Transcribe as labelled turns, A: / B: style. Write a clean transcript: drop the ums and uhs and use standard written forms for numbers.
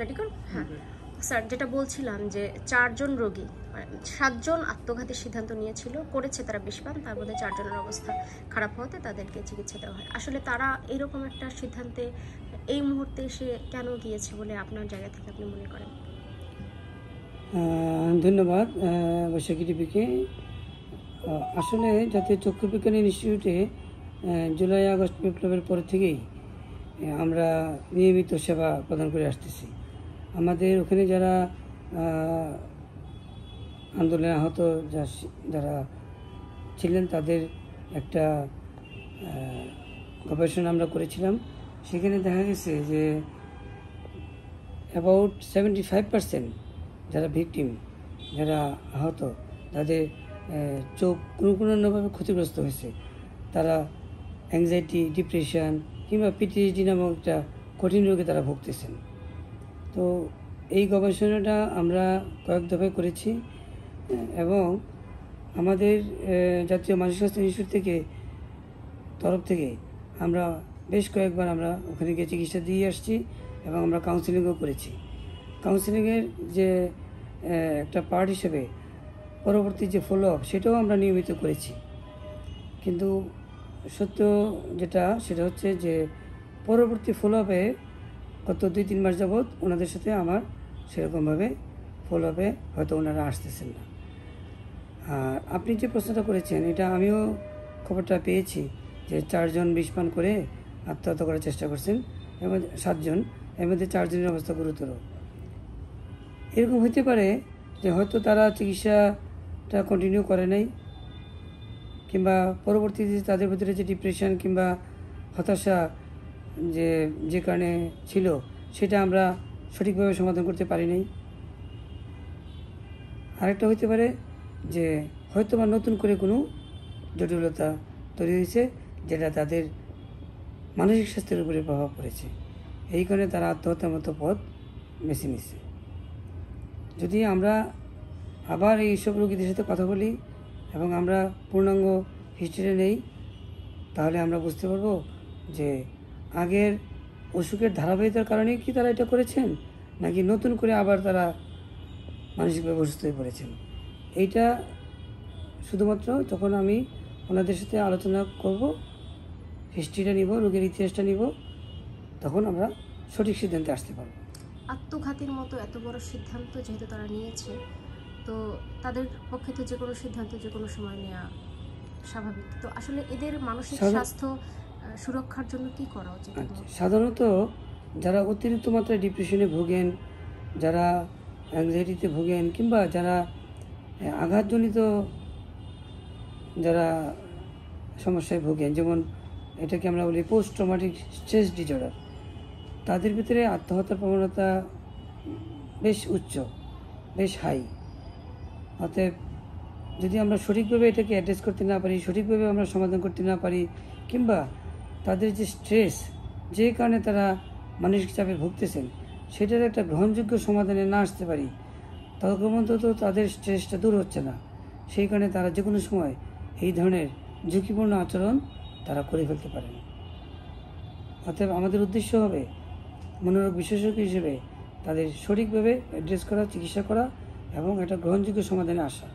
A: Ready করুন। হ্যাঁ sir, যেটা বলছিলাম যে 4 জন রোগী, 7 জন আত্মঘাতের সিদ্ধান্ত নিয়েছিল, করেছে তারা বিষপান, তার মধ্যে 4 জনের অবস্থা খারাপ হতে তাদেরকে চিকিৎসা দেওয়া হয়। আসলে তারা এরকম একটা সিদ্ধান্তে এই মুহূর্তে এসে কেন গিয়েছে বলে আপনার জায়গা থেকে আপনি মনে করেন?
B: ধন্যবাদ বৈশাখী টিভিকে। আসলে জাতীয় চক্ষু বিজ্ঞান ইনস্টিটিউটে জুলাই আগস্ট বিপ্লবের পর থেকেই আমরা নিয়মিত সেবা প্রদান করে আসতেছি। আমাদের ওখানে যারা আন্দোলনে আহত যারা ছিলেন তাদের একটা গবেষণা আমরা করেছিলাম। সেখানে দেখা গেছে যে অ্যাবাউট 75% যারা ভিকটিম, যারা আহত, তাদের চোখ কোনোভাবে ক্ষতিগ্রস্ত হয়েছে। তারা অ্যাংজাইটি, ডিপ্রেশন কিংবা পিটিএসডি নামক একটা কঠিন রোগে তারা ভুগতেছেন। তো এই গবেষণাটা আমরা কয়েক দফায় করেছি এবং আমাদের জাতীয় মানসিক স্বাস্থ্য ইনস্টিটিউট থেকে তরফ থেকে আমরা বেশ কয়েকবার আমরা ওখানে গিয়ে চিকিৎসা দিয়ে আসছি এবং আমরা কাউন্সিলিংও করেছি। কাউন্সিলিংয়ের যে একটা পার্ট হিসেবে পরবর্তী যে ফলো আপ সেটাও আমরা নিয়মিত করেছি। কিন্তু সত্য সেটা হচ্ছে যে পরবর্তী ফলো আপে গত 2-3 মাস যাবৎ ওনাদের সাথে আমার সেরকমভাবে ফলো আপে হয়তো ওনারা আসতেছেন না। আর আপনি যে প্রশ্নটা করেছেন এটা আমিও খবরটা পেয়েছি যে 4 জন বিষপান করে আত্মহত্যা করার চেষ্টা করছেন, এর মধ্যে 7 জন, এর মধ্যে 4 জনের অবস্থা গুরুতর। এরকম হতে পারে যে হয়তো তারা চিকিৎসাটা কন্টিনিউ করে নাই, কিংবা পরবর্তীতে তাদের ভিতরে যে ডিপ্রেশন কিংবা হতাশা যে কারণে ছিল সেটা আমরা সঠিকভাবে সমাধান করতে পারি নাই। আরেকটা হতে পারে যে হয়তো বা নতুন করে কোনো জটিলতা তৈরি হয়েছে যেটা তাদের মানসিক স্বাস্থ্যের উপরে প্রভাব পড়েছে, এই কারণে তারা আত্মহত্যার মতো পথ বেছে নিচ্ছে। যদি আমরা আবার এইসব রোগীদের সাথে কথা বলি এবং আমরা পূর্ণাঙ্গ হিস্ট্রি নেই, তাহলে আমরা বুঝতে পারবো যে আগের অসুখের ধারাবাহিকতার কারণেই কি তারা এটা করেছেন, নাকি নতুন করে আবার তারা মানসিকভাবে অসুস্থ হয়ে পড়েছেন। এইটা শুধুমাত্র যখন আমি ওনাদের সাথে আলোচনা করব, হিস্ট্রিটা নিব, রোগের ইতিহাসটা নিব, তখন আমরা সঠিক সিদ্ধান্তে আসতে পারব।
A: আত্মঘাতীর মতো এত বড় সিদ্ধান্ত যেহেতু তারা নিয়েছে, তো তাদের পক্ষে তো যে কোনো সিদ্ধান্ত যে কোনো সময় নেওয়া স্বাভাবিক। তো আসলে এদের মানসিক স্বাস্থ্য সুরক্ষার জন্য কি করা উচিত?
B: সাধারণত যারা অতিরিক্ত মাত্রায় ডিপ্রেশনে ভোগেন, যারা অ্যাংজাইটিতে ভোগেন, কিংবা যারা আঘাতজনিত যারা সমস্যায় ভোগেন, যেমন এটাকে আমরা বলি পোস্ট ট্রমাটিক স্ট্রেস ডিসঅর্ডার, তাদের ভিতরে আত্মহত্যার প্রবণতা বেশ উচ্চ, বেশ হাই। অতএব যদি আমরা সঠিকভাবে এটাকে অ্যাড্রেস করতে না পারি, সঠিকভাবে আমরা সমাধান করতে না পারি, কিংবা তাদের যে স্ট্রেস, যে কারণে তারা মানসিক চাপে ভুগতেছেন, সেটার একটা গ্রহণযোগ্য সমাধানে না আসতে পারি, ততক্ষণ তো তাদের স্ট্রেসটা দূর হচ্ছে না। সেই কারণে তারা যে কোনো সময় এই ধরনের ঝুঁকিপূর্ণ আচরণ তারা করে ফেলতে পারেন। অতএব আমাদের উদ্দেশ্য হবে মনোরোগ বিশেষজ্ঞ হিসেবে তাদের সঠিকভাবে অ্যাড্রেস করা, চিকিৎসা করা এবং একটা গ্রহণযোগ্য সমাধানে আসা।